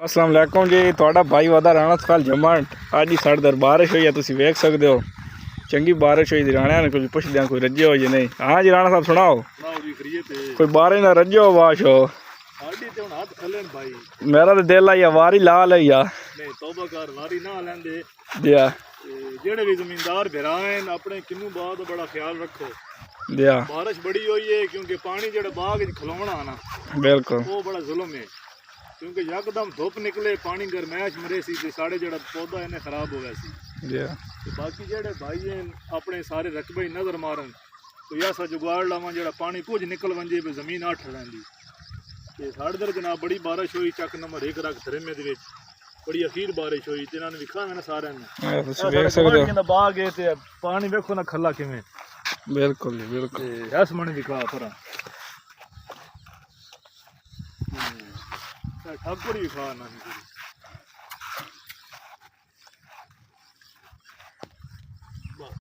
अस्सलाम वालेकुम जी। थोड़ा भाई वादा राणा सकाल जमंट अज ही साढ़े दर बारिश हुई है, तुम वेख सकते हो। चंगी बारिश हुई राणा ने कुछ पुछद कोई रजे हो या नहीं। हाँ जी राणा साहब सुनाओ, कोई बारिश ना रजे हो वाश हो। मेरा तो दिल आई वारी ला लई आ वारी ना लेंदे दिया जेड़े भी जमींदार बिरान अपने किन्नू बाग बड़ा ख्याल रखो। दिया बारिश बड़ी हुई है क्योंकि पानी जेड़ा बाग खलोना ना बिल्कुल वो बड़ा जुल्म है, क्योंकि यकदम धुप निकले पानी गरमैश मरे सी ते साढ़े जेड़ा पौधा इन्हें खराब हो गया सी। दिया बाकी जेड़े भाई हैं अपने सारे रकबे नजर मारन कोई ऐसा जुगाड़ लावा जेड़ा पानी कुछ निकल वंजे भी जमीन अठ रही। ते साढ़े दर जनाब बड़ी बारिश हुई, चक नंबर 1 रख थरेमे दे विच बड़ी अखीर बारिश हुई ते इन्होंने विखा ना सारे ने बाग है ते पानी वेखो ना खला किवें। बिल्कुल बिल्कुल ऐस मन विखा पर ठाकुर विखा ना